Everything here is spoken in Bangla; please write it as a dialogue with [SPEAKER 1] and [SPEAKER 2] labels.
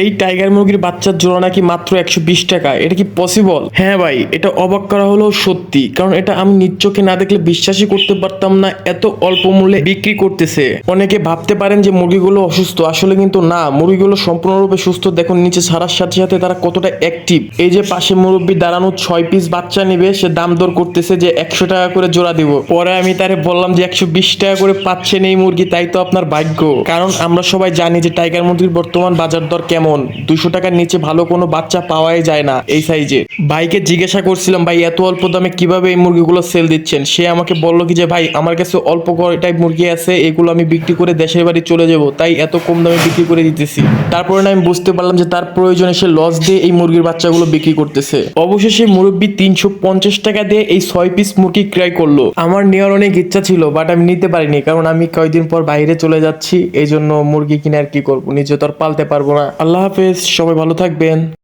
[SPEAKER 1] এই টাইগার মুরগির বাচ্চার জোড়া নাকি মাত্র 120 টাকা। এটা কি পসিবল? হ্যাঁ ভাই, এটা অবাক করা হলেও সত্যি, কারণ এটা আমি নিজ চোখে না দেখলে বিশ্বাসই করতে পারতাম না এত অল্প মূল্যে বিক্রি করতেছে। অনেকে ভাবতে পারেন যে মুরগিগুলো অসুস্থ, আসলে কিন্তু না, মুরগিগুলো সম্পূর্ণরূপে সুস্থ। দেখুন নিচে ছাড়ার সাথে সাথে তারা কতটা অ্যাক্টিভ। এই যে পাশে মুরব্বি দাঁড়ানো 6 পিস বাচ্চা নিবে, সে দাম দর করতেছে যে 100 টাকা করে জোড়া দিব। পরে আমি তারে বললাম যে 120 টাকা করে পাচ্ছেন এই মুরগি, তাই তো আপনার ভাগ্য। কারণ আমরা সবাই জানি যে টাইগার মুরগির বর্তমান বাজার দর কেমন। 200 টাকার নিচে ভালো কোনো বাচ্চা পাওয়াই যায় না এই সাইজে। ভাইকে জিজ্ঞাসা করছিলাম, ভাই এত অল্প দামে কিভাবে এই মুরগিগুলো সেল দিচ্ছেন? সে আমাকে বললো কি যে ভাই আমার কাছে অল্প কয়টাই মুরগি আছে, এগুলো আমি বিক্রি করে দেশের বাড়ি চলে যাব, তাই এত কম দামে বিক্রি করে দিতেছি। তারপরে না আমি বুঝতে পারলাম যে তার প্রয়োজনে সে লস দিয়ে এই মুরগির বাচ্চাগুলো বিক্রি করতেছে। অবশেষে মুরব্বি 350 টাকা দিয়ে এই 6 পিস মুরগি ক্রয় করলো। আমার নেওয়ার অনেক ইচ্ছা ছিল, বাট আমি নিতে পারিনি, কারণ আমি কয়েকদিন পর বাইরে চলে যাচ্ছি। এই জন্য মুরগি কিনে আর কি করবো, নিজে তো আর পালতে পারবো না। আল্লাহ হাফেজ, সবাই ভালো থাকবেন।